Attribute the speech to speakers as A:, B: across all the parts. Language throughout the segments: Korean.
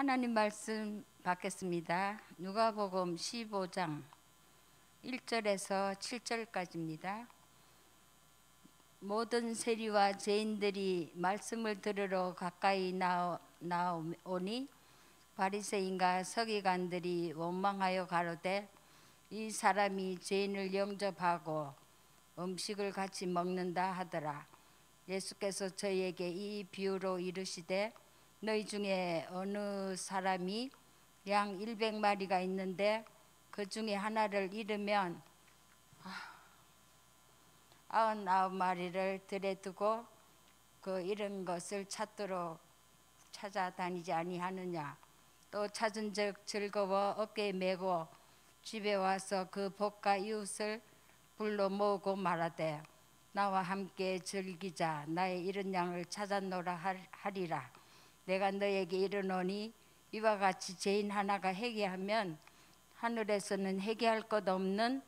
A: 하나님 말씀 받겠습니다. 누가복음 15장 1절에서 7절까지입니다. 모든 세리와 죄인들이 말씀을 들으러 가까이 나오니 바리새인과 서기관들이 원망하여 가로되 이 사람이 죄인을 영접하고 음식을 같이 먹는다 하더라. 예수께서 저희에게 이 비유로 이르시되 너희 중에 어느 사람이 양 100마리가 있는데 그 중에 하나를 잃으면 99마리를 들에 두고 그 잃은 것을 찾도록 찾아다니지 아니하느냐. 또 찾은즉 즐거워 어깨에 메고 집에 와서 그 복과 이웃을 불러 모으고 말하되 나와 함께 즐기자. 나의 잃은 양을 찾았노라 하리라. 내가 너에게 이르노니 이와 같이 죄인 하나가 회개하면 하늘에서는 회개할 것 없는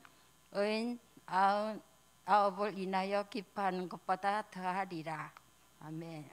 A: 의인 99을 인하여 기뻐하는 것보다 더하리라. 아멘.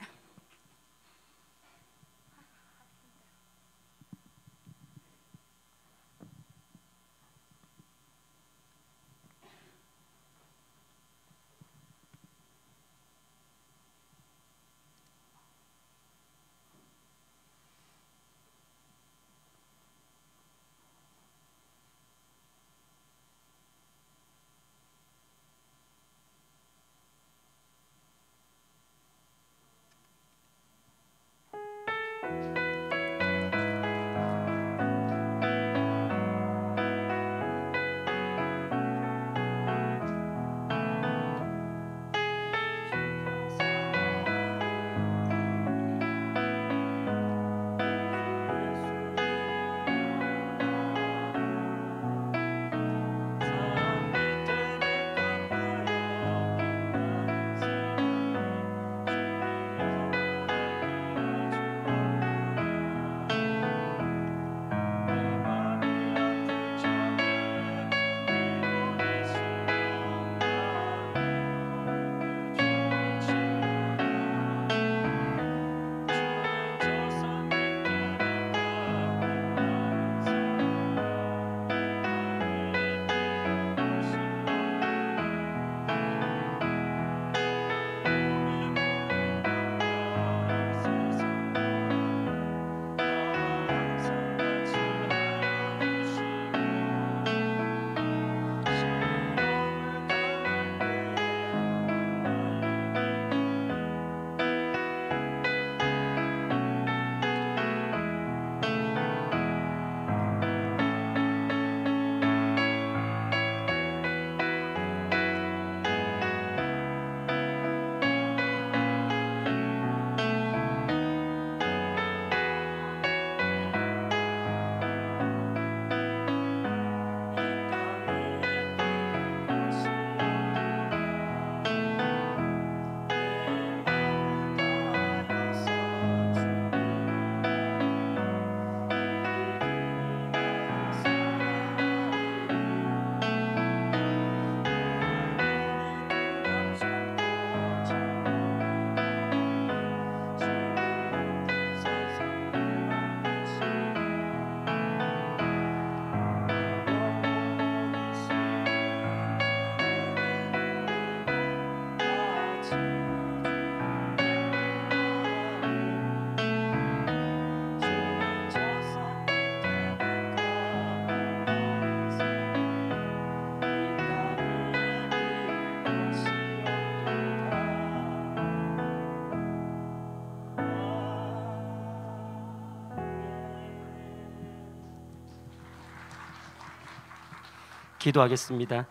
B: 기도하겠습니다.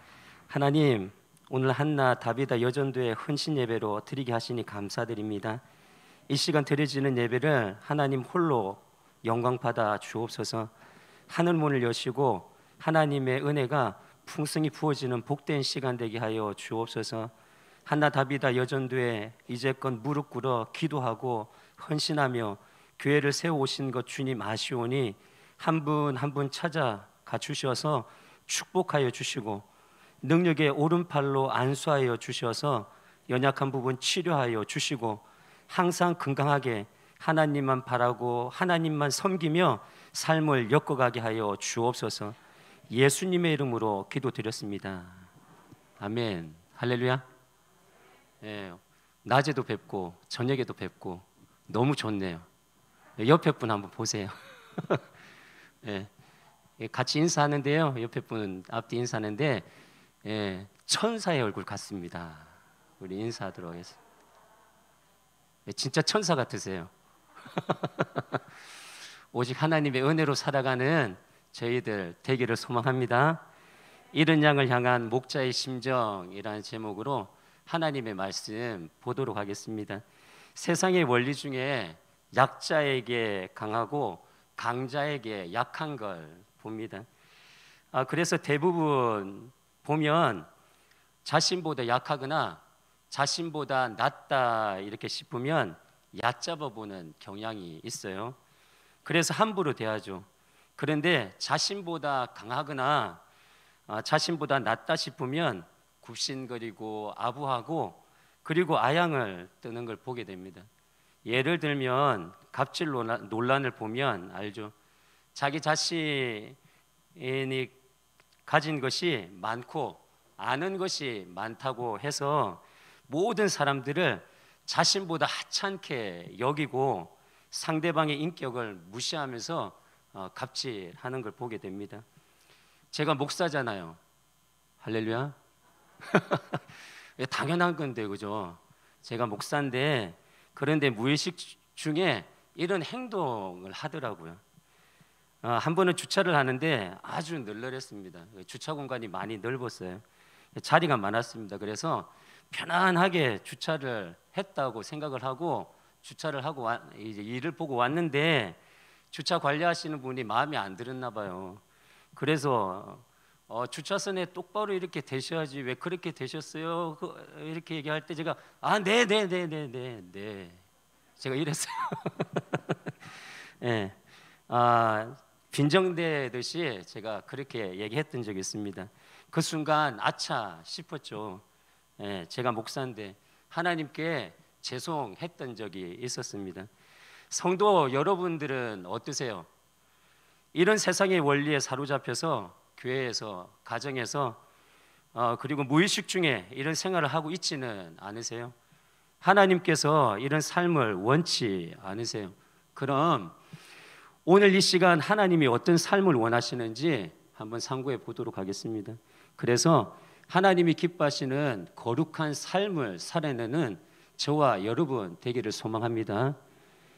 B: 하나님, 오늘 한나 다비다 여전도의 헌신 예배로 드리게 하시니 감사드립니다. 이 시간 드려지는 예배를 하나님 홀로 영광 받아 주옵소서. 하늘 문을 여시고 하나님의 은혜가 풍성히 부어지는 복된 시간 되게 하여 주옵소서. 한나 다비다 여전도에 이제껏 무릎 꿇어 기도하고 헌신하며 교회를 세워 오신 것 주님 아시오니 한 분 한 분 찾아가 주셔서 축복하여 주시고 능력의 오른팔로 안수하여 주셔서 연약한 부분 치료하여 주시고 항상 건강하게 하나님만 바라고 하나님만 섬기며 삶을 엮어가게 하여 주옵소서. 예수님의 이름으로 기도드렸습니다. 아멘. 할렐루야. 예, 낮에도 뵙고 저녁에도 뵙고 너무 좋네요. 옆에 분 한번 보세요. 예, 같이 인사하는데요. 옆에 분은 앞뒤 인사하는데 천사의 얼굴 같습니다. 우리 인사하도록 하겠습니다. 진짜 천사 같으세요. 오직 하나님의 은혜로 살아가는 저희들 되기를 소망합니다. 잃은 양을 향한 목자의 심정이라는 제목으로 하나님의 말씀 보도록 하겠습니다. 세상의 원리 중에 약자에게 강하고 강자에게 약한 걸 봅니다. 그래서 대부분 보면 자신보다 약하거나 자신보다 낫다 이렇게 싶으면 얕잡아 보는 경향이 있어요. 그래서 함부로 대하죠. 그런데 자신보다 강하거나 자신보다 낫다 싶으면 굽신거리고 아부하고 그리고 아양을 뜨는 걸 보게 됩니다. 예를 들면 갑질 논란을 보면 알죠. 자기 자신이 가진 것이 많고 아는 것이 많다고 해서 모든 사람들을 자신보다 하찮게 여기고 상대방의 인격을 무시하면서 갑질하는 걸 보게 됩니다. 제가 목사잖아요. 할렐루야. 당연한 건데 그죠? 제가 목사인데 그런데 무의식 중에 이런 행동을 하더라고요. 한 번은 주차를 하는데 아주 널널했습니다. 주차 공간이 많이 넓었어요. 자리가 많았습니다. 그래서 편안하게 주차를 했다고 생각을 하고 주차를 하고 이제 일을 보고 왔는데 주차 관리하시는 분이 마음에 안 들었나 봐요. 그래서 주차선에 똑바로 이렇게 대셔야지 왜 그렇게 대셨어요? 이렇게 얘기할 때 제가 네 제가 이랬어요. 네. 빈정대듯이 제가 그렇게 얘기했던 적이 있습니다. 그 순간 아차 싶었죠. 제가 목사인데 하나님께 죄송했던 적이 있었습니다. 성도 여러분들은 어떠세요? 이런 세상의 원리에 사로잡혀서 교회에서 가정에서 그리고 무의식 중에 이런 생활을 하고 있지는 않으세요? 하나님께서 이런 삶을 원치 않으세요? 그럼 오늘 이 시간 하나님이 어떤 삶을 원하시는지 한번 상고해 보도록 하겠습니다. 그래서 하나님이 기뻐하시는 거룩한 삶을 살아내는 저와 여러분 되기를 소망합니다.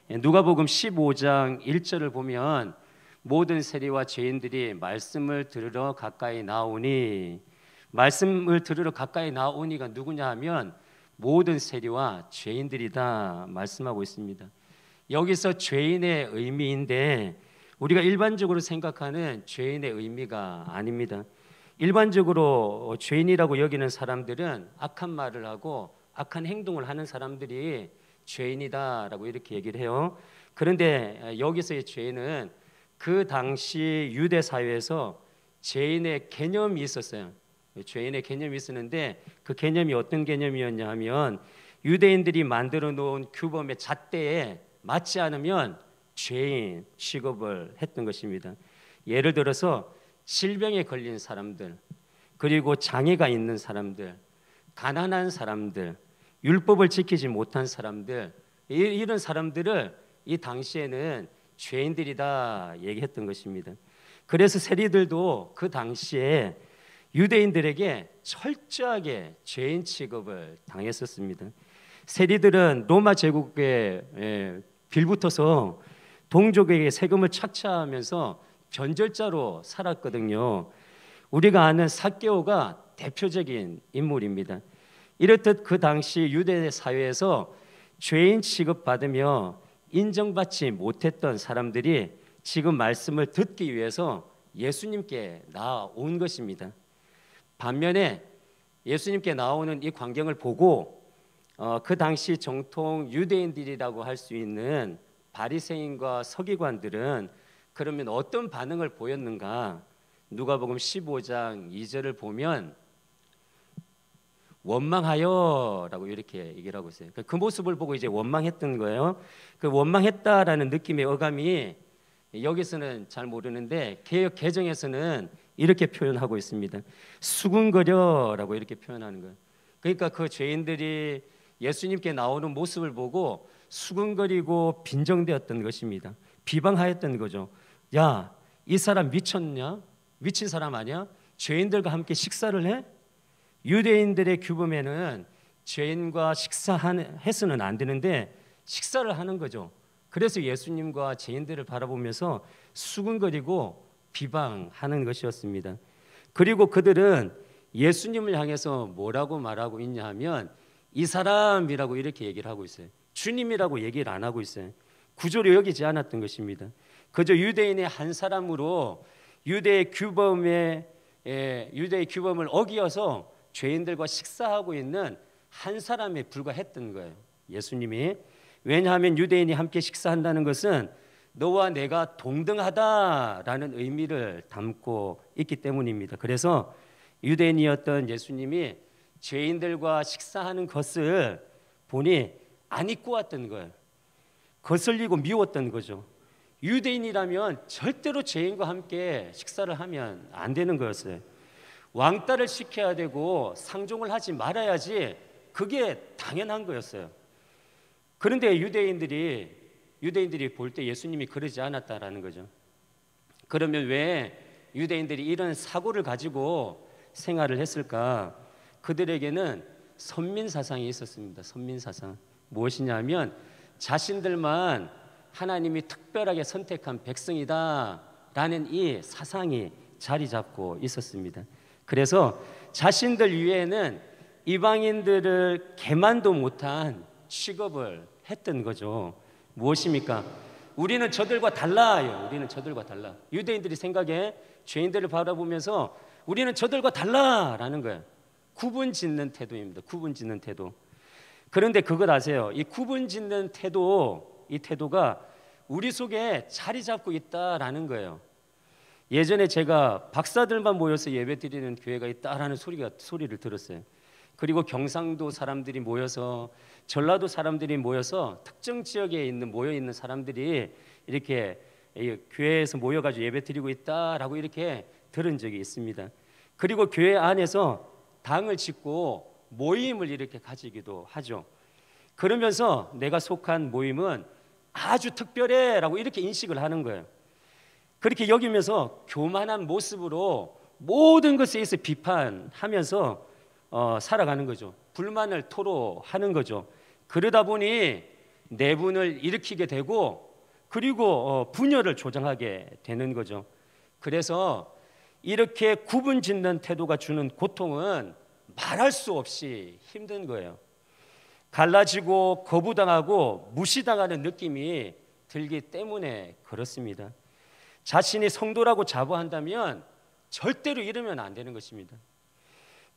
B: 누가복음 15장 1절을 보면 모든 세리와 죄인들이 말씀을 들으러 가까이 나오니, 말씀을 들으러 가까이 나오니가 누구냐 하면 모든 세리와 죄인들이다 말씀하고 있습니다. 여기서 죄인의 의미인데 우리가 일반적으로 생각하는 죄인의 의미가 아닙니다. 일반적으로 죄인이라고 여기는 사람들은 악한 말을 하고 악한 행동을 하는 사람들이 죄인이다라고 이렇게 얘기를 해요. 그런데 여기서의 죄인은 그 당시 유대 사회에서 죄인의 개념이 있었어요. 죄인의 개념이 있었는데 그 개념이 어떤 개념이었냐 하면 유대인들이 만들어 놓은 규범의 잣대에 맞지 않으면 죄인 취급을 했던 것입니다. 예를 들어서 질병에 걸린 사람들, 그리고 장애가 있는 사람들, 가난한 사람들, 율법을 지키지 못한 사람들, 이런 사람들을 이 당시에는 죄인들이다 얘기했던 것입니다. 그래서 세리들도 그 당시에 유대인들에게 철저하게 죄인 취급을 당했었습니다. 세리들은 로마 제국에 빌붙어서 동족에게 세금을 착취하면서 변절자로 살았거든요. 우리가 아는 삭개오가 대표적인 인물입니다. 이렇듯 그 당시 유대 사회에서 죄인 취급받으며 인정받지 못했던 사람들이 지금 말씀을 듣기 위해서 예수님께 나온 것입니다. 반면에 예수님께 나오는 이 광경을 보고 그 당시 정통 유대인들이라고 할 수 있는 바리새인과 서기관들은 그러면 어떤 반응을 보였는가? 누가복음 15장 2절을 보면 원망하여라고 이렇게 얘기를 하고 있어요. 그 모습을 보고 이제 원망했던 거예요. 그 원망했다라는 느낌의 어감이 여기서는 잘 모르는데 개역 개정에서는 이렇게 표현하고 있습니다. 수군거려라고 이렇게 표현하는 거예요. 그러니까 그 죄인들이 예수님께 나오는 모습을 보고 수군거리고 빈정되었던 것입니다. 비방하였던 거죠. 야, 이 사람 미쳤냐? 미친 사람 아니야? 죄인들과 함께 식사를 해? 유대인들의 규범에는 죄인과 식사해서는 안 되는데 식사를 하는 거죠. 그래서 예수님과 죄인들을 바라보면서 수군거리고 비방하는 것이었습니다. 그리고 그들은 예수님을 향해서 뭐라고 말하고 있냐 하면 이 사람이라고 이렇게 얘기를 하고 있어요. 주님이라고 얘기를 안 하고 있어요. 구조로 여기지 않았던 것입니다. 그저 유대인의 한 사람으로 유대의 규범을 어기어서 죄인들과 식사하고 있는 한 사람에 불과했던 거예요. 예수님이. 왜냐하면 유대인이 함께 식사한다는 것은 너와 내가 동등하다라는 의미를 담고 있기 때문입니다. 그래서 유대인이었던 예수님이 죄인들과 식사하는 것을 보니 안 입고 왔던 거예요. 거슬리고 미웠던 거죠. 유대인이라면 절대로 죄인과 함께 식사를 하면 안 되는 거였어요. 왕따를 시켜야 되고 상종을 하지 말아야지 그게 당연한 거였어요. 그런데 유대인들이 볼 때 예수님이 그러지 않았다라는 거죠. 그러면 왜 유대인들이 이런 사고를 가지고 생활을 했을까? 그들에게는 선민사상이 있었습니다. 선민사상. 무엇이냐면 자신들만 하나님이 특별하게 선택한 백성이다라는 이 사상이 자리 잡고 있었습니다. 그래서 자신들 위에는 이방인들을 개만도 못한 취급을 했던 거죠. 무엇입니까? 우리는 저들과 달라요. 우리는 저들과 달라. 유대인들이 생각에 죄인들을 바라보면서 우리는 저들과 달라라는 거예요. 구분짓는 태도입니다. 구분짓는 태도. 그런데 그걸 아세요? 이 구분짓는 태도, 이 태도가 우리 속에 자리 잡고 있다라는 거예요. 예전에 제가 박사들만 모여서 예배드리는 교회가 있다라는 소리를 들었어요. 그리고 경상도 사람들이 모여서 전라도 사람들이 모여서 특정 지역에 모여 있는 사람들이 이렇게 교회에서 모여가지고 예배드리고 있다라고 이렇게 들은 적이 있습니다. 그리고 교회 안에서 당을 짓고 모임을 이렇게 가지기도 하죠. 그러면서 내가 속한 모임은 아주 특별해라고 이렇게 인식을 하는 거예요. 그렇게 여기면서 교만한 모습으로 모든 것에 있어 비판하면서 살아가는 거죠. 불만을 토로하는 거죠. 그러다 보니 내분을 일으키게 되고 그리고 분열을 조장하게 되는 거죠. 그래서 이렇게 구분짓는 태도가 주는 고통은 말할 수 없이 힘든 거예요. 갈라지고 거부당하고 무시당하는 느낌이 들기 때문에 그렇습니다. 자신이 성도라고 자부한다면 절대로 이러면 안 되는 것입니다.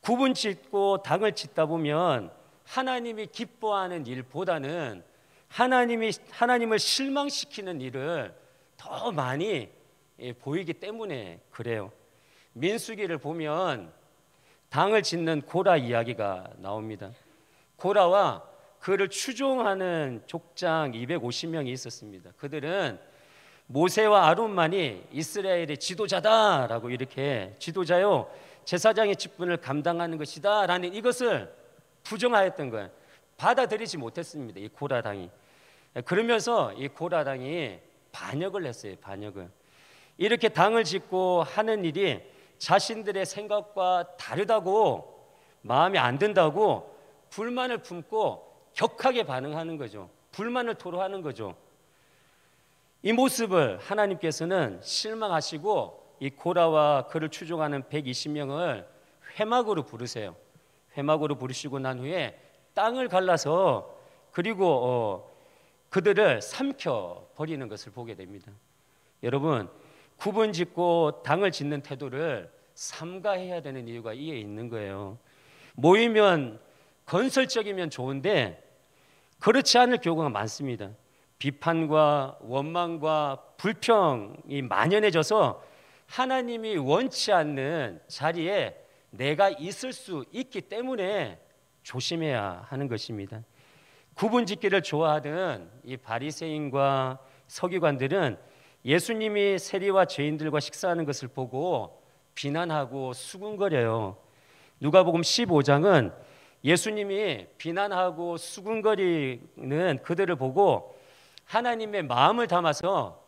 B: 구분짓고 당을 짓다 보면 하나님이 기뻐하는 일보다는 하나님을 실망시키는 일을 더 많이 보이기 때문에 그래요. 민수기를 보면 당을 짓는 고라 이야기가 나옵니다. 고라와 그를 추종하는 족장 250명이 있었습니다. 그들은 모세와 아론만이 이스라엘의 지도자다라고 이렇게 지도자요 제사장의 직분을 감당하는 것이다 라는 이것을 부정하였던 거예요. 받아들이지 못했습니다. 이 고라당이. 그러면서 이 고라당이 반역을 했어요. 반역을. 이렇게 당을 짓고 하는 일이 자신들의 생각과 다르다고 마음에 안 든다고 불만을 품고 격하게 반응하는 거죠. 불만을 토로하는 거죠. 이 모습을 하나님께서는 실망하시고 이 고라와 그를 추종하는 120명을 회막으로 부르세요. 회막으로 부르시고 난 후에 땅을 갈라서 그리고 그들을 삼켜 버리는 것을 보게 됩니다. 여러분, 구분짓고 당을 짓는 태도를 삼가해야 되는 이유가 이에 있는 거예요. 모이면 건설적이면 좋은데 그렇지 않을 경우가 많습니다. 비판과 원망과 불평이 만연해져서 하나님이 원치 않는 자리에 내가 있을 수 있기 때문에 조심해야 하는 것입니다. 구분짓기를 좋아하던 이 바리새인과 서기관들은 예수님이 세리와 죄인들과 식사하는 것을 보고 비난하고 수군거려요. 누가복음 15장은 예수님이 비난하고 수군거리는 그들을 보고 하나님의 마음을 담아서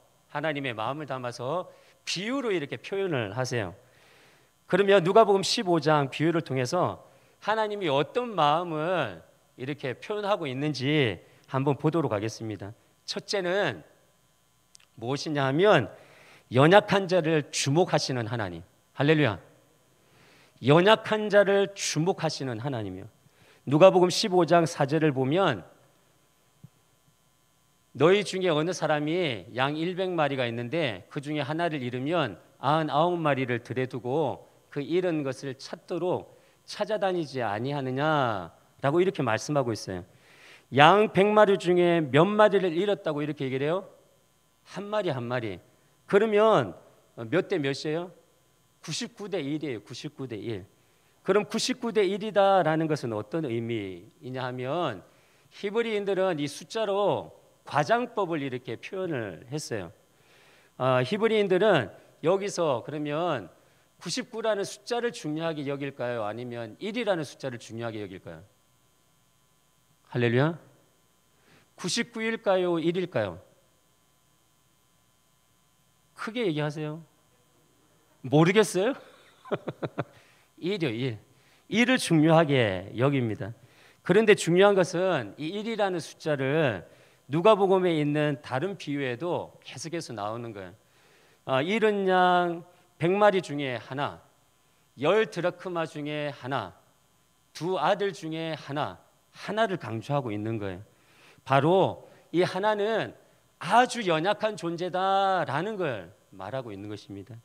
B: 비유로 이렇게 표현을 하세요. 그러면 누가복음 15장 비유를 통해서 하나님이 어떤 마음을 이렇게 표현하고 있는지 한번 보도록 하겠습니다. 첫째는 무엇이냐 하면 연약한 자를 주목하시는 하나님. 할렐루야. 연약한 자를 주목하시는 하나님이요. 누가복음 15장 4절을 보면 너희 중에 어느 사람이 양 100마리가 있는데 그 중에 하나를 잃으면 99마리를 들에 두고 그 잃은 것을 찾도록 찾아다니지 아니하느냐라고 이렇게 말씀하고 있어요. 양 100마리 중에 몇 마리를 잃었다고 이렇게 얘기를 해요? 한 마리. 그러면 몇 대 몇이에요? 99대 1이에요. 99대 1. 그럼 99대 1이다라는 것은 어떤 의미이냐 하면 히브리인들은 이 숫자로 과장법을 이렇게 표현을 했어요. 히브리인들은 여기서 그러면 99라는 숫자를 중요하게 여길까요? 아니면 1이라는 숫자를 중요하게 여길까요? 할렐루야. 99일까요? 1일까요? 크게 얘기하세요. 모르겠어요? 1이요, 1. 1을 중요하게 여깁니다. 그런데 중요한 것은 이 1이라는 숫자를 누가복음에 있는 다른 비유에도 계속해서 나오는 거예요. 70양 100마리 중에 하나, 10드라크마 중에 하나, 2 아들 중에 하나를 강조하고 있는 거예요. 바로 이 하나는 아주 연약한 존재다라는 걸 말하고 있는 것입니다.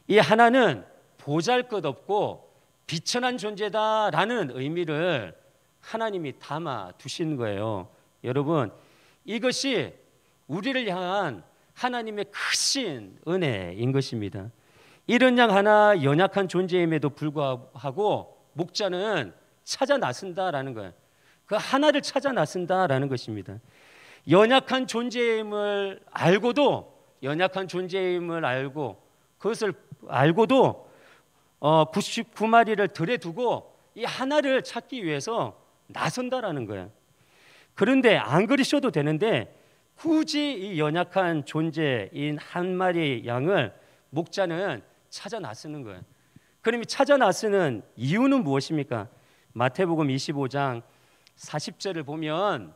B: 이 하나는 보잘것없고 비천한 존재다라는 의미를 하나님이 담아 두신 거예요. 여러분, 이것이 우리를 향한 하나님의 크신 은혜인 것입니다. 이런 양 하나 연약한 존재임에도 불구하고 목자는 찾아 나선다라는 거예요. 그 하나를 찾아 나선다라는 것입니다. 연약한 존재임을 알고도 그것을 알고도 99마리를 들에 두고 이 하나를 찾기 위해서 나선다라는 거예요. 그런데 안 그러셔도 되는데 굳이 이 연약한 존재인 한 마리 양을 목자는 찾아 나서는 거예요. 그럼 찾아 나서는 이유는 무엇입니까? 마태복음 25장 40절을 보면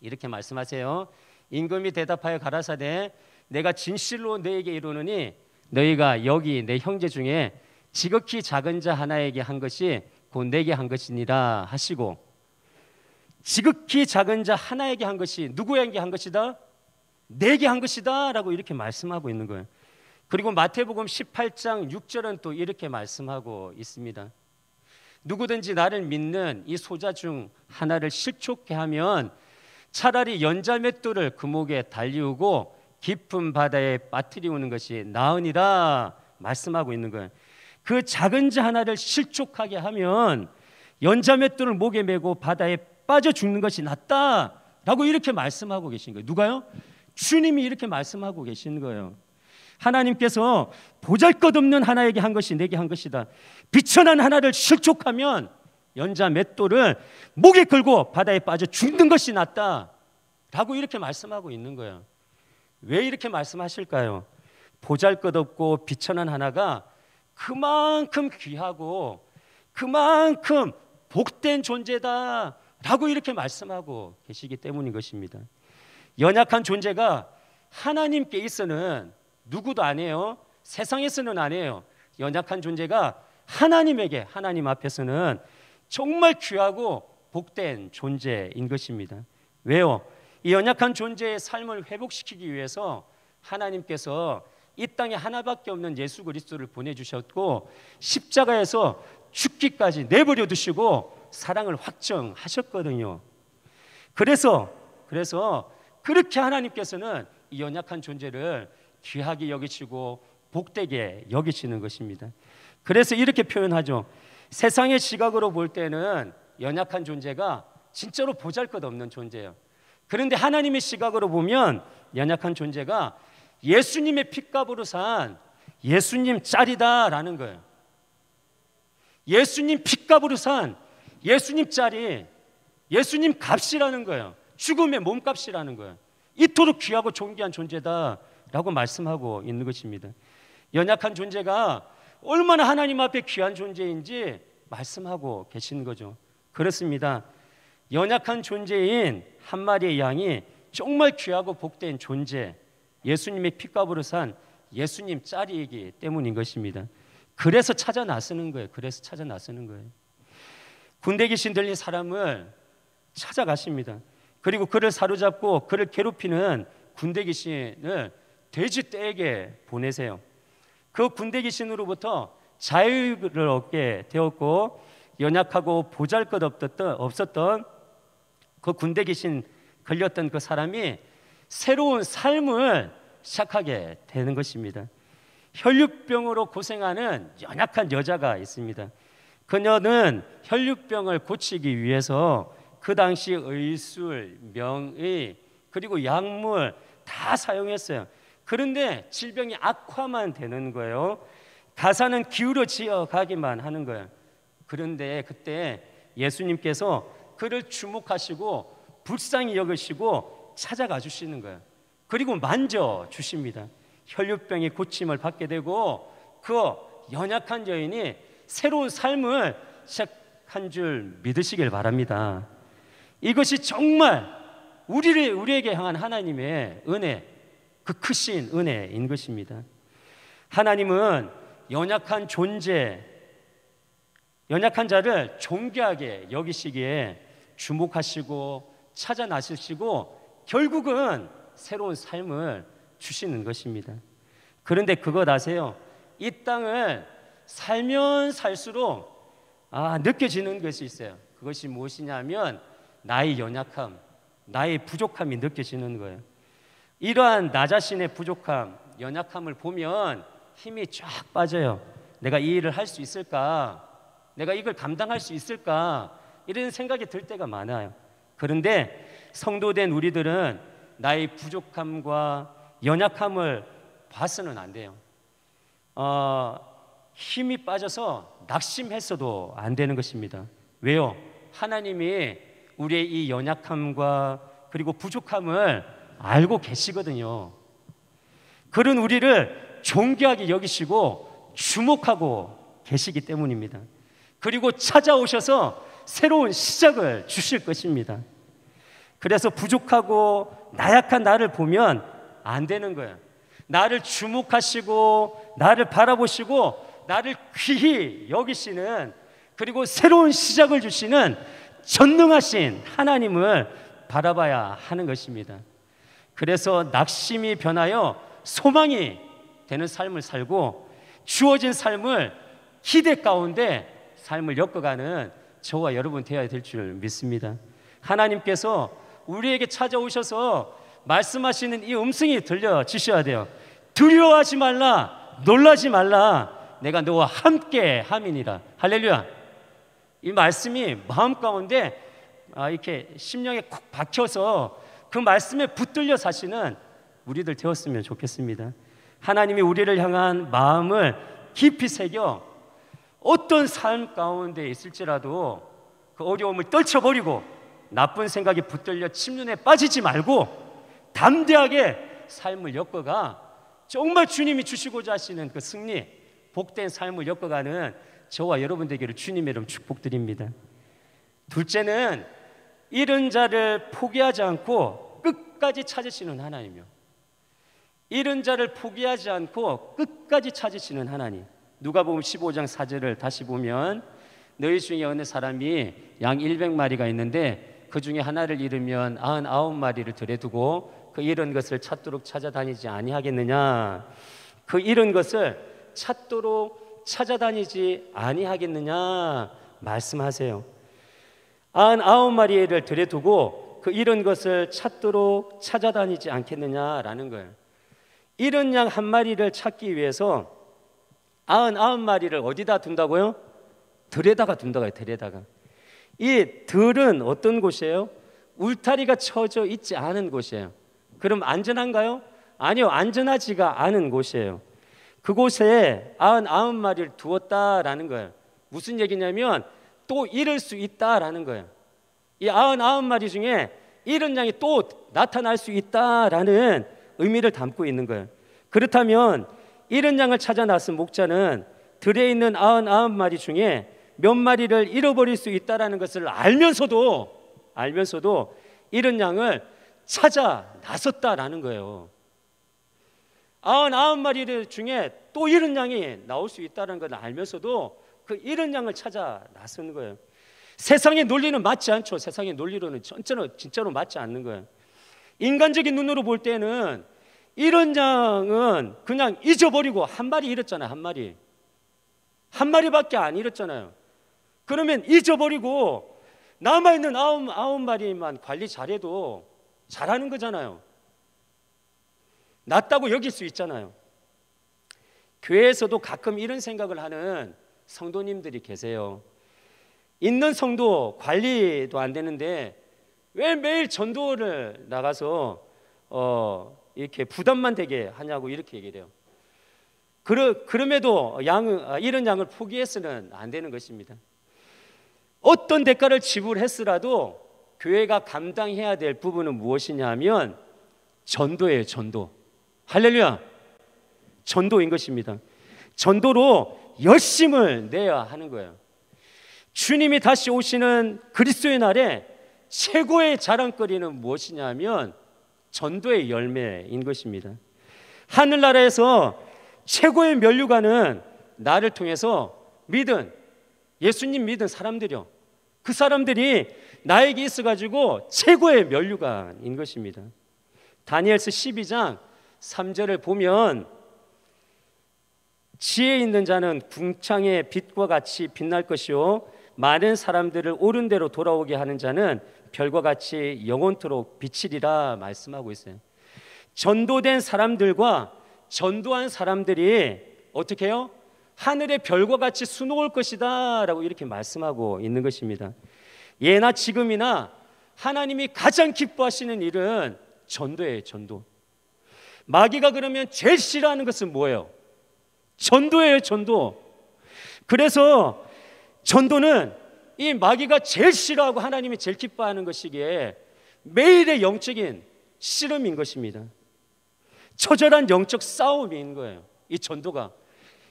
B: 이렇게 말씀하세요. 임금이 대답하여 가라사대 내가 진실로 너에게 이르노니 너희가 여기 내 형제 중에 지극히 작은 자 하나에게 한 것이 곧 내게 한 것이니라 하시고, 지극히 작은 자 하나에게 한 것이 누구에게 한 것이다? 내게 한 것이다 라고 이렇게 말씀하고 있는 거예요. 그리고 마태복음 18장 6절은 또 이렇게 말씀하고 있습니다. 누구든지 나를 믿는 이 소자 중 하나를 실족해 하면 차라리 연자맷돌을 그 목에 달리우고 깊은 바다에 빠뜨리우는 것이 나으니라 말씀하고 있는 거예요. 그 작은 자 하나를 실족하게 하면 연자맷돌을 목에 메고 바다에 빠져 죽는 것이 낫다라고 이렇게 말씀하고 계신 거예요. 누가요? 주님이 이렇게 말씀하고 계신 거예요. 하나님께서 보잘것없는 하나에게 한 것이 내게 한 것이다. 비천한 하나를 실족하면 연자맷돌을 목에 걸고 바다에 빠져 죽는 것이 낫다라고 이렇게 말씀하고 있는 거예요. 왜 이렇게 말씀하실까요? 보잘것없고 비천한 하나가 그만큼 귀하고 그만큼 복된 존재다라고 이렇게 말씀하고 계시기 때문인 것입니다. 연약한 존재가 하나님께 있어는 누구도 안 해요. 세상에서는 안 해요. 연약한 존재가 하나님에게, 하나님 앞에서는 정말 귀하고 복된 존재인 것입니다. 왜요? 이 연약한 존재의 삶을 회복시키기 위해서 하나님께서 이 땅에 하나밖에 없는 예수 그리스도를 보내주셨고 십자가에서 죽기까지 내버려 두시고 사랑을 확정하셨거든요. 그래서 그렇게 하나님께서는 이 연약한 존재를 귀하게 여기시고 복되게 여기시는 것입니다. 그래서 이렇게 표현하죠. 세상의 시각으로 볼 때는 연약한 존재가 진짜로 보잘것없는 존재예요. 그런데 하나님의 시각으로 보면 연약한 존재가 예수님의 핏값으로 산 예수님 짤이다라는 거예요. 예수님 핏값으로 산 예수님 짤이 예수님 값이라는 거예요. 죽음의 몸값이라는 거예요. 이토록 귀하고 존귀한 존재다라고 말씀하고 있는 것입니다. 연약한 존재가 얼마나 하나님 앞에 귀한 존재인지 말씀하고 계시는 거죠. 그렇습니다. 연약한 존재인 한 마리의 양이 정말 귀하고 복된 존재, 예수님의 핏값으로 산 예수님 짤이기 때문인 것입니다. 그래서 찾아 나서는 거예요. 그래서 찾아 나서는 거예요. 군대 귀신 들린 사람을 찾아가십니다. 그리고 그를 사로잡고 그를 괴롭히는 군대 귀신을 돼지떼에게 보내세요. 그 군대 귀신으로부터 자유를 얻게 되었고 연약하고 보잘것없었던 그 군대 귀신 걸렸던 그 사람이 새로운 삶을 시작하게 되는 것입니다. 혈류병으로 고생하는 연약한 여자가 있습니다. 그녀는 혈류병을 고치기 위해서 그 당시 의술, 명의 그리고 약물 다 사용했어요. 그런데 질병이 악화만 되는 거예요. 가사는 기울어지어 가기만 하는 거예요. 그런데 그때 예수님께서 그를 주목하시고 불쌍히 여기시고 찾아가 주시는 거예요. 그리고 만져 주십니다. 혈류병의 고침을 받게 되고 그 연약한 여인이 새로운 삶을 시작한 줄 믿으시길 바랍니다. 이것이 정말 우리에게 향한 하나님의 은혜, 그 크신 은혜인 것입니다. 하나님은 연약한 존재, 연약한 자를 존귀하게 여기시기에 주목하시고 찾아 나서시고 결국은 새로운 삶을 주시는 것입니다. 그런데 그것 아세요? 이 땅을 살면 살수록 느껴지는 것이 있어요. 그것이 무엇이냐면 나의 연약함, 나의 부족함이 느껴지는 거예요. 이러한 나 자신의 부족함, 연약함을 보면 힘이 쫙 빠져요. 내가 이 일을 할 수 있을까? 내가 이걸 감당할 수 있을까? 이런 생각이 들 때가 많아요. 그런데 성도된 우리들은 나의 부족함과 연약함을 봐서는 안 돼요. 힘이 빠져서 낙심했어도 안 되는 것입니다. 왜요? 하나님이 우리의 이 연약함과 그리고 부족함을 알고 계시거든요. 그런 우리를 존귀하게 여기시고 주목하고 계시기 때문입니다. 그리고 찾아오셔서 새로운 시작을 주실 것입니다. 그래서 부족하고 나약한 나를 보면 안 되는 거예요. 나를 주목하시고 나를 바라보시고 나를 귀히 여기시는, 그리고 새로운 시작을 주시는 전능하신 하나님을 바라봐야 하는 것입니다. 그래서 낙심이 변하여 소망이 되는 삶을 살고 주어진 삶을 기대 가운데 삶을 엮어가는 저와 여러분 되어야 될 줄 믿습니다. 하나님께서 우리에게 찾아오셔서 말씀하시는 이 음성이 들려주셔야 돼요. 두려워하지 말라, 놀라지 말라, 내가 너와 함께 함이니라. 할렐루야. 이 말씀이 마음 가운데 이렇게 심령에 콕 박혀서 그 말씀에 붙들려 사시는 우리들 되었으면 좋겠습니다. 하나님이 우리를 향한 마음을 깊이 새겨 어떤 삶 가운데 있을지라도 그 어려움을 떨쳐버리고 나쁜 생각에 붙들려 침륜에 빠지지 말고 담대하게 삶을 엮어가 정말 주님이 주시고자 하시는 그 승리, 복된 삶을 엮어가는 저와 여러분 되기를 주님의 이름 축복드립니다. 둘째는 잃은 자를 포기하지 않고 끝까지 찾으시는 하나님이요. 잃은 자를 포기하지 않고 끝까지 찾으시는 하나님. 누가복음 15장 4절을 다시 보면 너희 중에 어느 사람이 양 100마리가 있는데 그 중에 하나를 잃으면 99마리를 들여 두고 그 잃은 것을 찾도록 찾아다니지 아니하겠느냐. 그 잃은 것을 찾도록 찾아다니지 아니하겠느냐 말씀하세요. 99마리를 들여 두고 그 잃은 것을 찾도록 찾아다니지 않겠느냐라는 거예요. 잃은 양 한 마리를 찾기 위해서 99마리를 어디다 둔다고요? 들에다가 둔다고요. 들에다가. 이 들은 어떤 곳이에요? 울타리가 쳐져 있지 않은 곳이에요. 그럼 안전한가요? 아니요, 안전하지가 않은 곳이에요. 그곳에 99마리를 두었다라는 거예요. 무슨 얘기냐면 또 잃을 수 있다라는 거예요. 이 99마리 중에 잃은 양이 또 나타날 수 있다라는 의미를 담고 있는 거예요. 그렇다면 잃은 양을 찾아 나선 목자는 들에 있는 99마리 중에 몇 마리를 잃어버릴 수 있다라는 것을 알면서도 잃은 양을 찾아 나섰다라는 거예요. 99마리 중에 또 잃은 양이 나올 수 있다는 걸 알면서도 그 잃은 양을 찾아 나서는 거예요. 세상의 논리는 맞지 않죠. 세상의 논리로는 진짜로 맞지 않는 거예요. 인간적인 눈으로 볼 때는 잃은 양은 그냥 잊어버리고 한 마리 잃었잖아요. 한 마리밖에 안 잃었잖아요. 그러면 잊어버리고 남아있는 99마리만 관리 잘해도 잘하는 거잖아요. 낫다고 여길 수 있잖아요. 교회에서도 가끔 이런 생각을 하는 성도님들이 계세요. 있는 성도 관리도 안 되는데 왜 매일 전도를 나가서 이렇게 부담만 되게 하냐고 이렇게 얘기를 해요. 그럼에도 이런 양을 포기해서는 안 되는 것입니다. 어떤 대가를 지불했으라도 교회가 감당해야 될 부분은 무엇이냐 하면 전도예요. 전도. 할렐루야. 전도인 것입니다. 전도로 열심을 내야 하는 거예요. 주님이 다시 오시는 그리스도의 날에 최고의 자랑거리는 무엇이냐 하면 전도의 열매인 것입니다. 하늘나라에서 최고의 면류관은 나를 통해서 예수님 믿은 사람들이요. 그 사람들이 나에게 있어가지고 최고의 면류관인 것입니다. 다니엘서 12장 3절을 보면 지혜 있는 자는 궁창의 빛과 같이 빛날 것이요 많은 사람들을 옳은 대로 돌아오게 하는 자는 별과 같이 영원토록 비치리라 말씀하고 있어요. 전도된 사람들과 전도한 사람들이 어떻게 해요? 하늘의 별과 같이 수놓을 것이다 라고 이렇게 말씀하고 있는 것입니다. 예나 지금이나 하나님이 가장 기뻐하시는 일은 전도예요. 전도. 마귀가 그러면 제일 싫어하는 것은 뭐예요? 전도예요. 전도. 그래서 전도는 이 마귀가 제일 싫어하고 하나님이 제일 기뻐하는 것이기에 매일의 영적인 씨름인 것입니다. 처절한 영적 싸움인 거예요. 이 전도가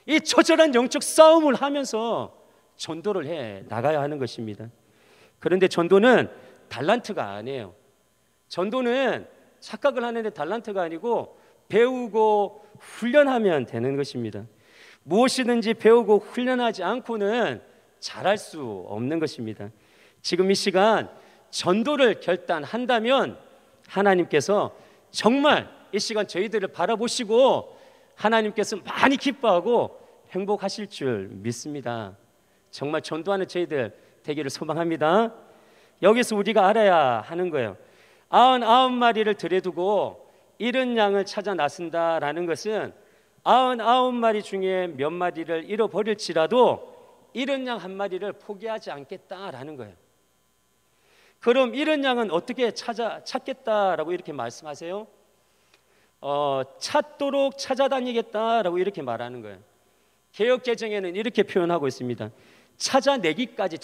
B: 이 처절한 영적 싸움을 하면서 전도를 해 나가야 하는 것입니다. 그런데 전도는 달란트가 아니에요. 전도는 착각을 하는데 달란트가 아니고 배우고 훈련하면 되는 것입니다. 무엇이든지 배우고 훈련하지 않고는 잘할 수 없는 것입니다. 지금 이 시간 전도를 결단한다면 하나님께서 정말 이 시간 저희들을 바라보시고 하나님께서 많이 기뻐하고 행복하실 줄 믿습니다. 정말 전도하는 저희들 되기를 소망합니다. 여기서 우리가 알아야 하는 거예요. 99마리를 들여두고 잃은 양을 찾아 나선다라는 것은 99마리 중에 몇 마리를 잃어버릴지라도 잃은 양 한 마리를 포기하지 않겠다라는 거예요. 그럼 잃은 양은 어떻게 찾겠다라고 이렇게 말씀하세요? 찾도록 찾아다니겠다라고 이렇게 말하는 거예요. 개역개정에는 이렇게 표현하고 있습니다. 찾아내기까지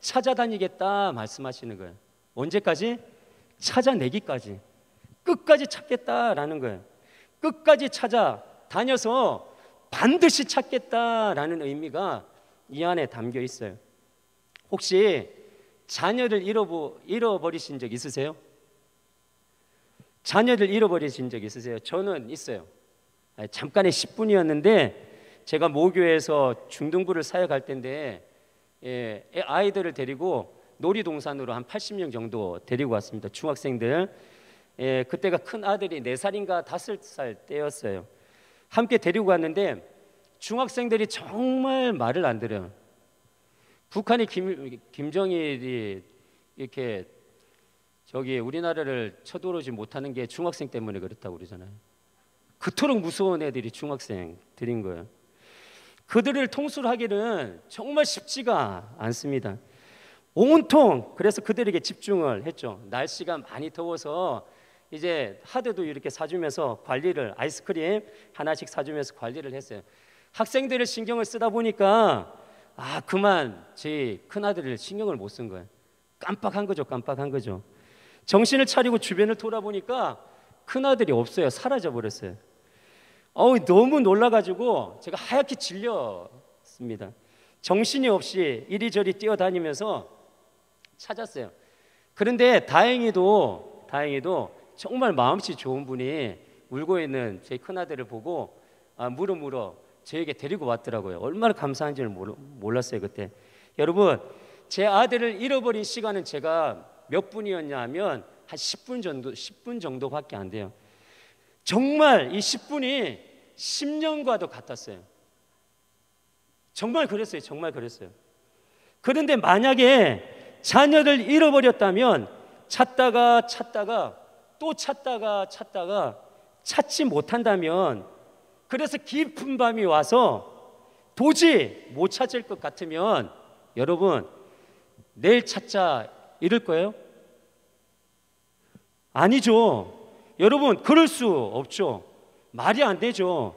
B: 찾아다니겠다 말씀하시는 거예요. 언제까지? 찾아내기까지. 끝까지 찾겠다라는 거예요. 끝까지 찾아다녀서 반드시 찾겠다라는 의미가 이 안에 담겨 있어요. 혹시 자녀를 잃어버리신 적 있으세요? 자녀를 잃어버리신 적 있으세요? 저는 있어요. 잠깐의 10분이었는데 제가 모교에서 중등부를 사역할 때인데 아이들을 데리고 놀이동산으로 한 80명 정도 데리고 왔습니다. 중학생들. 그때가 큰 아들이 4살인가 5살 때였어요. 함께 데리고 갔는데 중학생들이 정말 말을 안 들어요. 북한이 김정일이 이렇게 우리나라를 쳐들어오지 못하는 게 중학생 때문에 그렇다고 그러잖아요. 그토록 무서운 애들이 중학생들인 거예요. 그들을 통솔하기는 정말 쉽지가 않습니다. 온통 그래서 그들에게 집중을 했죠. 날씨가 많이 더워서 이제 하드도 이렇게 사주면서 관리를, 아이스크림 하나씩 사주면서 관리를 했어요. 학생들을 신경을 쓰다 보니까 그만 제 큰아들을 신경을 못 쓴 거예요. 깜빡한 거죠. 정신을 차리고 주변을 돌아보니까 큰아들이 없어요. 사라져 버렸어요. 너무 놀라가지고 제가 하얗게 질렸습니다. 정신이 없이 이리저리 뛰어다니면서 찾았어요. 그런데 다행히도 정말 마음씨 좋은 분이 울고 있는 제 큰아들을 보고 물어 저에게 데리고 왔더라고요. 얼마나 감사한지를 몰랐어요 그때. 여러분, 제 아들을 잃어버린 시간은 제가 몇 분이었냐 하면 한 10분 정도밖에 안 돼요. 정말 이 10분이 10년과도 같았어요. 정말 그랬어요. 그런데 만약에 자녀를 잃어버렸다면 찾다가 또 찾다가 찾지 못한다면, 그래서 깊은 밤이 와서 도저히 못 찾을 것 같으면 여러분, 내일 찾자 이럴 거예요? 아니죠. 여러분, 그럴 수 없죠. 말이 안 되죠.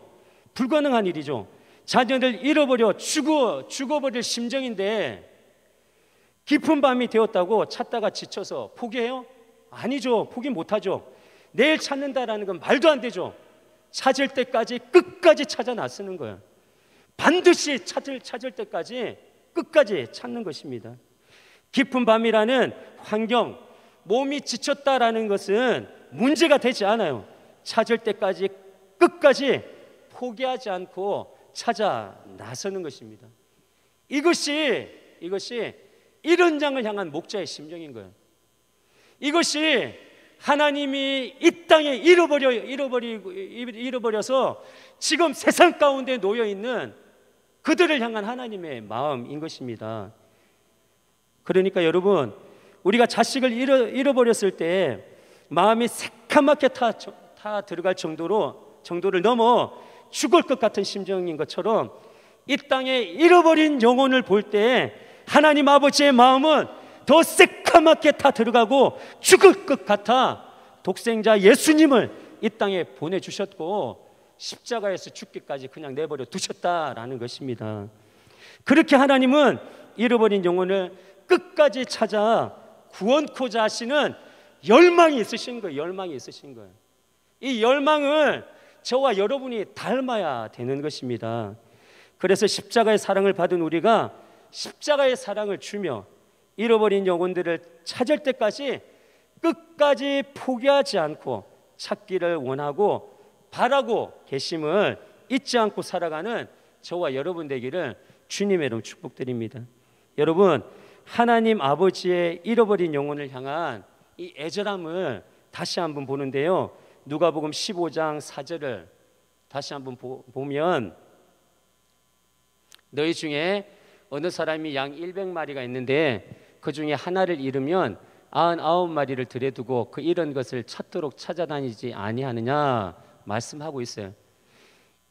B: 불가능한 일이죠. 자녀를 잃어버려 죽어버릴 심정인데 깊은 밤이 되었다고 찾다가 지쳐서 포기해요? 아니죠. 포기 못하죠. 내일 찾는다라는 건 말도 안 되죠. 찾을 때까지 끝까지 찾아 나서는 거예요. 반드시 찾을 때까지 끝까지 찾는 것입니다. 깊은 밤이라는 환경, 몸이 지쳤다라는 것은 문제가 되지 않아요. 찾을 때까지 끝까지 포기하지 않고 찾아 나서는 것입니다. 이것이 이런 양을 향한 목자의 심정인 거예요. 이것이 하나님이 이 땅에 잃어버려서 지금 세상 가운데 놓여 있는 그들을 향한 하나님의 마음인 것입니다. 그러니까 여러분, 우리가 자식을 잃어버렸을 때 마음이 새카맣게 타 들어갈 정도를 넘어 죽을 것 같은 심정인 것처럼, 이 땅에 잃어버린 영혼을 볼 때 하나님 아버지의 마음은 더 새카맣게 타 들어가고 죽을 것 같아 독생자 예수님을 이 땅에 보내주셨고 십자가에서 죽기까지 그냥 내버려 두셨다라는 것입니다. 그렇게 하나님은 잃어버린 영혼을 끝까지 찾아 구원코자 하시는 열망이 있으신 거예요. 이 열망을 저와 여러분이 닮아야 되는 것입니다. 그래서 십자가의 사랑을 받은 우리가 십자가의 사랑을 주며 잃어버린 영혼들을 찾을 때까지 끝까지 포기하지 않고 찾기를 원하고 바라고 계심을 잊지 않고 살아가는 저와 여러분 되기를 주님의 이름으로 축복드립니다. 여러분, 하나님 아버지의 잃어버린 영혼을 향한 이 애절함을 다시 한번 보는데요, 누가복음 15장 4절을 다시 한번 보면, 너희 중에 어느 사람이 양 100마리가 있는데 그 중에 하나를 잃으면 99마리를 들여두고 그 잃은 것을 찾도록 찾아다니지 아니하느냐 말씀하고 있어요.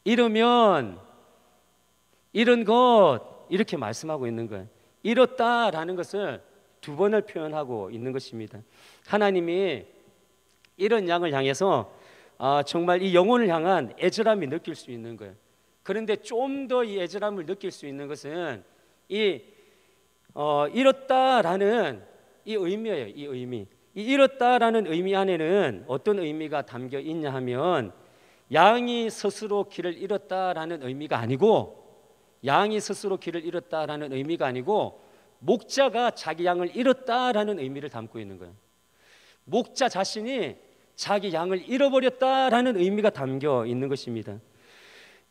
B: 잃으면 잃은 것 이렇게 말씀하고 있는 거예요. 잃었다라는 것을 두 번을 표현하고 있는 것입니다. 하나님이 이런 양을 향해서 정말 이 영혼을 향한 애절함이 느낄 수 있는 거예요. 그런데 좀 더 이 애절함을 느낄 수 있는 것은 잃었다라는 이 의미예요. 이 의미. 이 잃었다라는 의미 안에는 어떤 의미가 담겨 있냐 하면, 양이 스스로 길을 잃었다라는 의미가 아니고, 목자가 자기 양을 잃었다라는 의미를 담고 있는 거예요. 목자 자신이 자기 양을 잃어버렸다라는 의미가 담겨 있는 것입니다.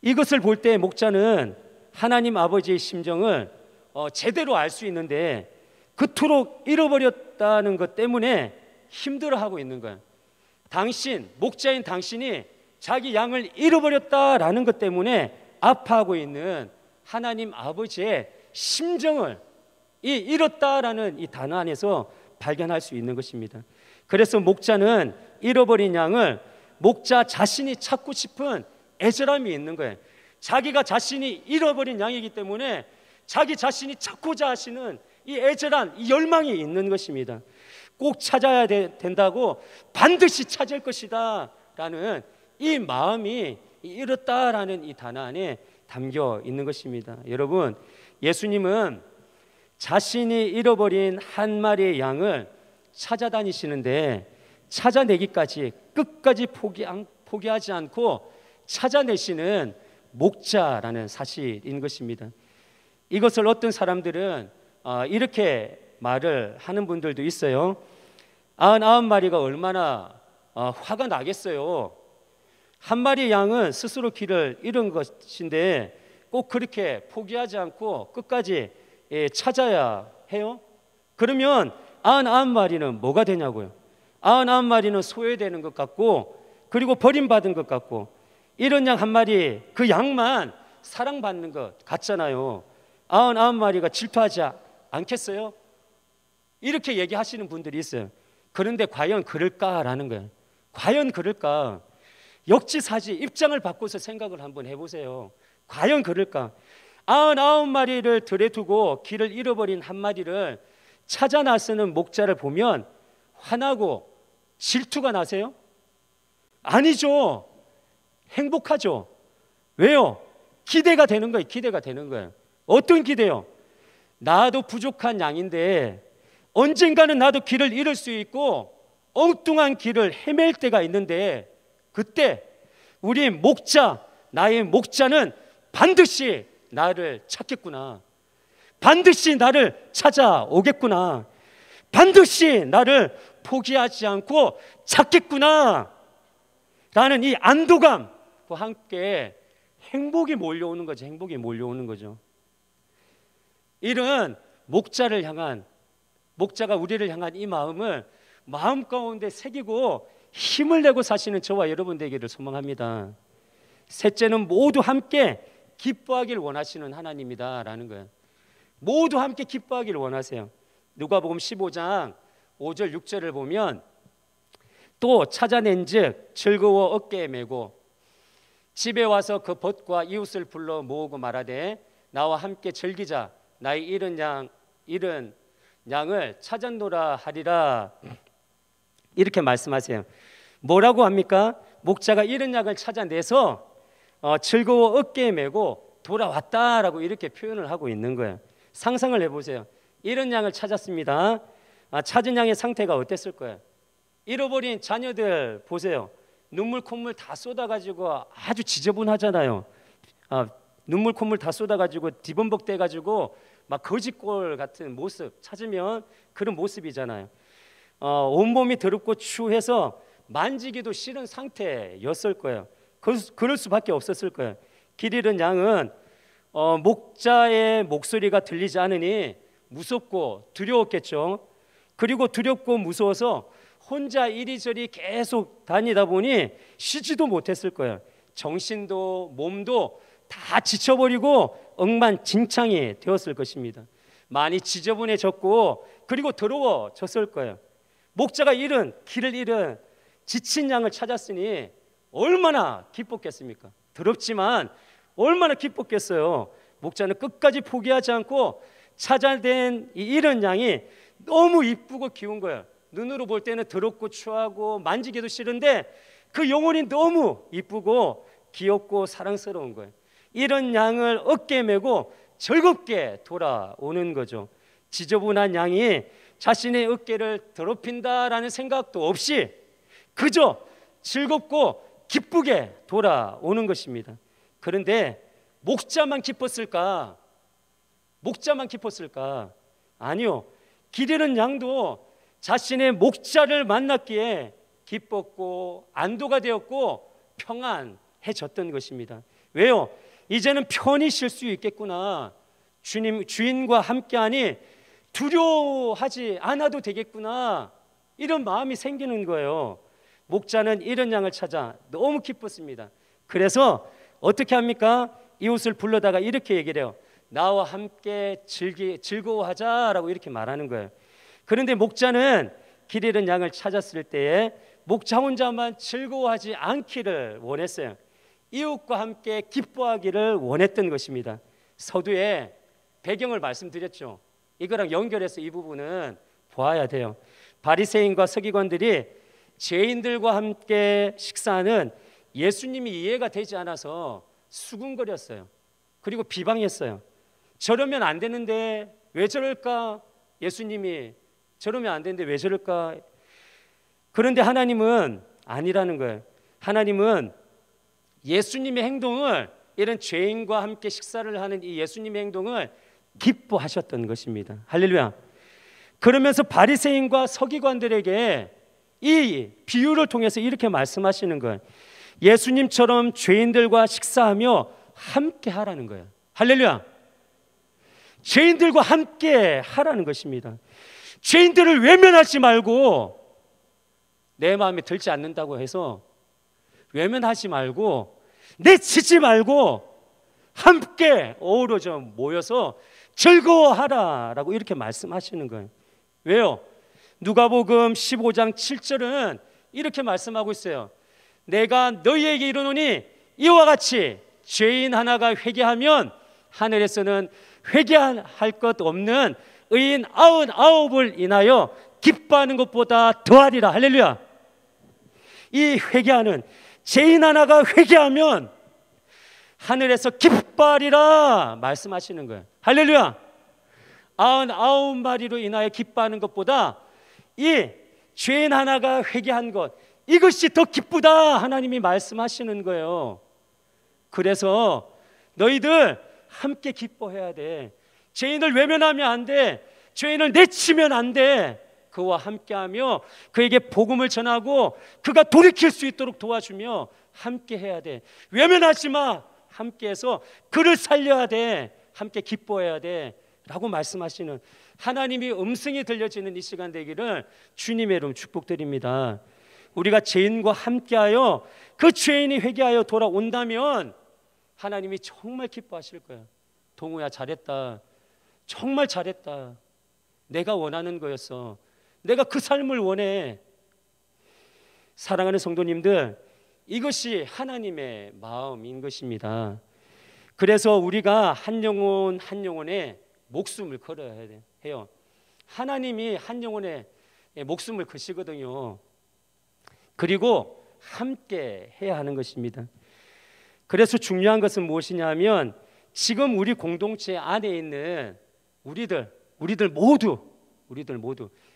B: 이것을 볼 때 목자는 하나님 아버지의 심정을 제대로 알 수 있는데 그토록 잃어버렸다는 것 때문에 힘들어하고 있는 거예요. 목자인 당신이 자기 양을 잃어버렸다라는 것 때문에 아파하고 있는 하나님 아버지의 심정을 이 잃었다라는 이 단어 안에서 발견할 수 있는 것입니다. 그래서 목자는 잃어버린 양을 목자 자신이 찾고 싶은 애절함이 있는 거예요. 자기가 자신이 잃어버린 양이기 때문에 자기 자신이 찾고자 하시는 이 애절한 이 열망이 있는 것입니다. 꼭 찾아야 된다고, 반드시 찾을 것이다 라는 이 마음이 이렇다라는 이 단어 안에 담겨 있는 것입니다. 여러분, 예수님은 자신이 잃어버린 한 마리의 양을 찾아다니시는데 찾아내기까지 끝까지 포기하지 않고 찾아내시는 목자라는 사실인 것입니다. 이것을 어떤 사람들은 이렇게 말을 하는 분들도 있어요. 99마리가 얼마나 화가 나겠어요. 한 마리 양은 스스로 길을 잃은 것인데 꼭 그렇게 포기하지 않고 끝까지 찾아야 해요? 그러면 99마리는 뭐가 되냐고요? 99마리는 소외되는 것 같고, 그리고 버림받은 것 같고, 이런 양 한 마리, 그 양만 사랑받는 것 같잖아요. 99마리가 질투하지 않겠어요? 이렇게 얘기하시는 분들이 있어요. 그런데 과연 그럴까라는 거예요. 과연 그럴까? 역지사지 입장을 바꿔서 생각을 한번 해보세요. 과연 그럴까? 99마리를 들에 두고 길을 잃어버린 한 마리를 찾아 나서는 목자를 보면 화나고 질투가 나세요? 아니죠. 행복하죠. 왜요? 기대가 되는 거예요. 기대가 되는 거예요. 어떤 기대요? 나도 부족한 양인데 언젠가는 나도 길을 잃을 수 있고 엉뚱한 길을 헤맬 때가 있는데, 그때 우리 목자, 나의 목자는 반드시 나를 찾겠구나. 반드시 나를 찾아오겠구나. 반드시 나를 포기하지 않고 찾겠구나 라는 이 안도감과 함께 행복이 몰려오는 거죠. 행복이 몰려오는 거죠. 이런 목자를 향한, 목자가 우리를 향한 이 마음을 마음 가운데 새기고 힘을 내고 사시는 저와 여러분 되기를 소망합니다. 셋째는 모두 함께 기뻐하길 원하시는 하나님이다 라는 거예요. 모두 함께 기뻐하기를 원하세요. 누가복음 15장 5절 6절을 보면, 또 찾아낸즉 즐거워 어깨에 메고 집에 와서 그 벗과 이웃을 불러 모으고 말하되 나와 함께 즐기자. 나의 잃은 양을 찾았노라 하리라. 이렇게 말씀하세요. 뭐라고 합니까? 목자가 잃은 양을 찾아내서 즐거워 어깨에 메고 돌아왔다라고 이렇게 표현을 하고 있는 거예요. 상상을 해보세요. 잃은 양을 찾았습니다. 찾은 양의 상태가 어땠을 거예요? 잃어버린 자녀들 보세요. 눈물 콧물 다 쏟아가지고 아주 지저분하잖아요. 눈물 콧물 다 쏟아가지고 뒤범벅대가지고 막 거지꼴 같은 모습 찾으면 그런 모습이잖아요. 온몸이 더럽고 추해서 만지기도 싫은 상태였을 거예요. 그럴 수밖에 없었을 거예요. 길 잃은 양은 목자의 목소리가 들리지 않으니 무섭고 두려웠겠죠. 그리고 두렵고 무서워서 혼자 이리저리 계속 다니다 보니 쉬지도 못했을 거예요. 정신도 몸도 다 지쳐버리고 엉망진창이 되었을 것입니다. 많이 지저분해졌고 그리고 더러워졌을 거예요. 목자가 길을 잃은 지친 양을 찾았으니 얼마나 기뻤겠습니까? 더럽지만 얼마나 기뻤겠어요. 목자는 끝까지 포기하지 않고 찾아낸 이 잃은 양이 너무 이쁘고 귀여운 거예요. 눈으로 볼 때는 더럽고 추하고 만지기도 싫은데 그 영혼이 너무 이쁘고 귀엽고 사랑스러운 거예요. 이런 양을 어깨에 메고 즐겁게 돌아오는 거죠. 지저분한 양이 자신의 어깨를 더럽힌다라는 생각도 없이 그저 즐겁고 기쁘게 돌아오는 것입니다. 그런데 목자만 기뻤을까? 목자만 기뻤을까? 아니요. 길 잃은 양도 자신의 목자를 만났기에 기뻤고 안도가 되었고 평안해졌던 것입니다. 왜요? 이제는 편히 쉴 수 있겠구나. 주인과 함께하니 두려워하지 않아도 되겠구나. 이런 마음이 생기는 거예요. 목자는 잃은 양을 찾아 너무 기뻤습니다. 그래서 어떻게 합니까? 이웃을 불러다가 이렇게 얘기를 해요. 나와 함께 즐거워하자라고 이렇게 말하는 거예요. 그런데 목자는 길 잃은 양을 찾았을 때에 목자 혼자만 즐거워하지 않기를 원했어요. 이웃과 함께 기뻐하기를 원했던 것입니다. 서두에 배경을 말씀드렸죠. 이거랑 연결해서 이 부분은 보아야 돼요. 바리새인과 서기관들이 죄인들과 함께 식사하는 예수님이 이해가 되지 않아서 수군거렸어요. 그리고 비방했어요. 저러면 안 되는데 왜 저럴까? 예수님이 저러면 안 되는데 왜 저럴까? 그런데 하나님은 아니라는 거예요. 하나님은 예수님의 행동을, 이런 죄인과 함께 식사를 하는 이 예수님의 행동을 기뻐하셨던 것입니다. 할렐루야. 그러면서 바리새인과 서기관들에게 이 비유를 통해서 이렇게 말씀하시는 거예요. 예수님처럼 죄인들과 식사하며 함께 하라는 거예요. 할렐루야. 죄인들과 함께 하라는 것입니다. 죄인들을 외면하지 말고, 내 마음에 들지 않는다고 해서 외면하지 말고, 내치지 말고 함께 어우러져 모여서 즐거워하라라고 이렇게 말씀하시는 거예요. 왜요? 누가복음 15장 7절은 이렇게 말씀하고 있어요. 내가 너희에게 이르노니 이와 같이 죄인 하나가 회개하면 하늘에서는 회개할 것 없는 의인 99을 인하여 기뻐하는 것보다 더하리라. 할렐루야. 이 회개하는 죄인 하나가 회개하면 하늘에서 기뻐하리라 말씀하시는 거예요. 할렐루야. 99마리로 인하여 기뻐하는 것보다 이 죄인 하나가 회개한 것, 이것이 더 기쁘다 하나님이 말씀하시는 거예요. 그래서 너희들 함께 기뻐해야 돼. 죄인을 외면하면 안 돼. 죄인을 내치면 안 돼. 그와 함께하며 그에게 복음을 전하고 그가 돌이킬 수 있도록 도와주며 함께 해야 돼. 외면하지 마. 함께해서 그를 살려야 돼. 함께 기뻐해야 돼 라고 말씀하시는, 하나님이 음성이 들려지는 이 시간 되기를 주님의 이름 축복드립니다. 우리가 죄인과 함께하여 그 죄인이 회개하여 돌아온다면 하나님이 정말 기뻐하실 거예요. 동우야, 잘했다. 정말 잘했다. 내가 원하는 거였어. 내가 그 삶을 원해. 사랑하는 성도님들, 이것이 하나님의 마음인 것입니다. 그래서 우리가 한 영혼 한 영혼에 목숨을 걸어야 해요. 하나님이 한 영혼에 목숨을 거시거든요. 그리고 함께 해야 하는 것입니다. 그래서 중요한 것은 무엇이냐면, 지금 우리 공동체 안에 있는 우리들 모두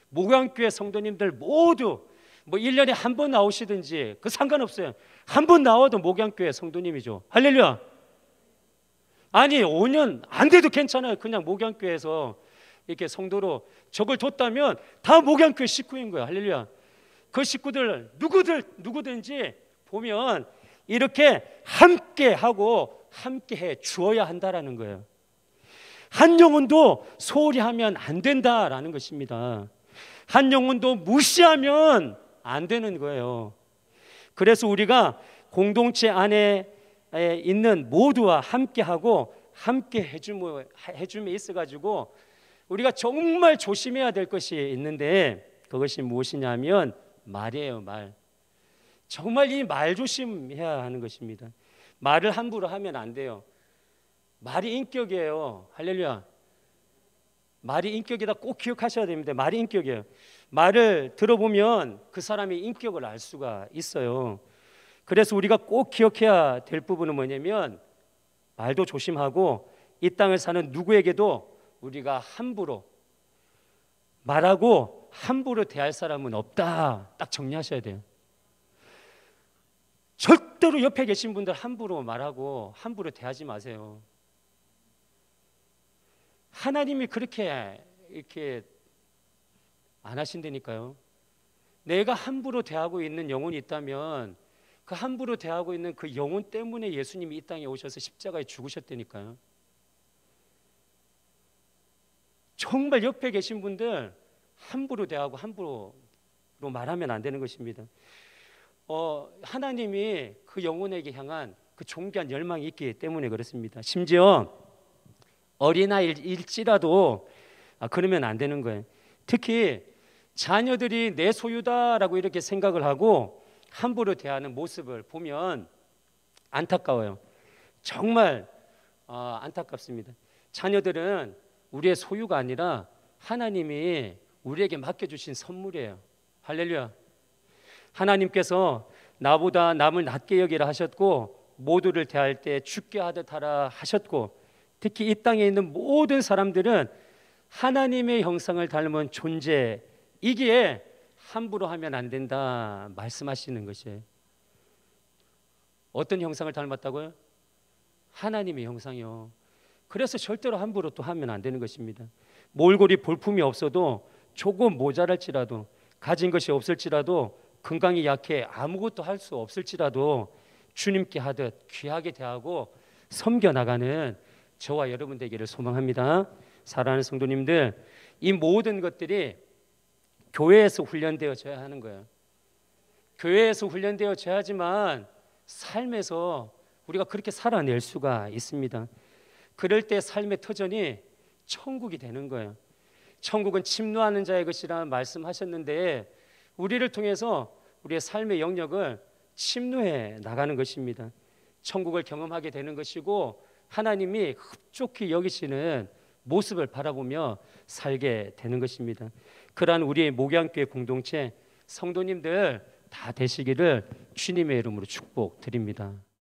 B: 목양교회 성도님들 모두 뭐 1년에 한 번 나오시든지 그 상관없어요. 한 번 나와도 목양교회 성도님이죠. 할렐루야. 아니 5년 안 돼도 괜찮아요. 그냥 목양교회에서 이렇게 성도로 적을 뒀다면 다 목양교회 식구인 거예요. 할렐루야. 그 식구들 누구든지 보면 이렇게 함께 하고 함께 해 주어야 한다라는 거예요. 한 영혼도 소홀히 하면 안 된다라는 것입니다. 한 영혼도 무시하면 안 되는 거예요. 그래서 우리가 공동체 안에 있는 모두와 함께하고 함께 해줌에 있어가지고 우리가 정말 조심해야 될 것이 있는데, 그것이 무엇이냐면 말이에요. 말. 정말 이 말 조심해야 하는 것입니다. 말을 함부로 하면 안 돼요. 말이 인격이에요. 할렐루야. 말이 인격이다 꼭 기억하셔야 됩니다. 말이 인격이에요. 말을 들어보면 그 사람의 인격을 알 수가 있어요. 그래서 우리가 꼭 기억해야 될 부분은 뭐냐면, 말도 조심하고 이 땅을 사는 누구에게도 우리가 함부로 말하고 함부로 대할 사람은 없다. 딱 정리하셔야 돼요. 절대로 옆에 계신 분들 함부로 말하고 함부로 대하지 마세요. 하나님이 그렇게 이렇게 안 하신다니까요. 내가 함부로 대하고 있는 영혼이 있다면 그 함부로 대하고 있는 그 영혼 때문에 예수님이 이 땅에 오셔서 십자가에 죽으셨다니까요. 정말 옆에 계신 분들 함부로 대하고 함부로 말하면 안 되는 것입니다. 하나님이 그 영혼에게 향한 그 존귀한 열망이 있기 때문에 그렇습니다. 심지어 어린아이일지라도 그러면 안 되는 거예요. 특히 자녀들이 내 소유다라고 이렇게 생각을 하고 함부로 대하는 모습을 보면 안타까워요. 정말 안타깝습니다. 자녀들은 우리의 소유가 아니라 하나님이 우리에게 맡겨주신 선물이에요. 할렐루야. 하나님께서 나보다 남을 낮게 여기라 하셨고 모두를 대할 때 죽게 하듯 하라 하셨고, 특히 이 땅에 있는 모든 사람들은 하나님의 형상을 닮은 존재이기에 함부로 하면 안 된다 말씀하시는 것이에요. 어떤 형상을 닮았다고요? 하나님의 형상이요. 그래서 절대로 함부로 또 하면 안 되는 것입니다. 몰골이 볼품이 없어도 조금 모자랄지라도, 가진 것이 없을지라도, 건강이 약해 아무것도 할 수 없을지라도 주님께 하듯 귀하게 대하고 섬겨나가는 저와 여러분 되기를 소망합니다. 사랑하는 성도님들, 이 모든 것들이 교회에서 훈련되어져야 하는 거예요. 교회에서 훈련되어져야지만 삶에서 우리가 그렇게 살아낼 수가 있습니다. 그럴 때 삶의 터전이 천국이 되는 거예요. 천국은 침노하는 자의 것이라 말씀하셨는데, 우리를 통해서 우리의 삶의 영역을 침노해 나가는 것입니다. 천국을 경험하게 되는 것이고 하나님이 흡족히 여기시는 모습을 바라보며 살게 되는 것입니다. 그러한 우리의 목양교회 공동체 성도님들 다 되시기를 주님의 이름으로 축복드립니다.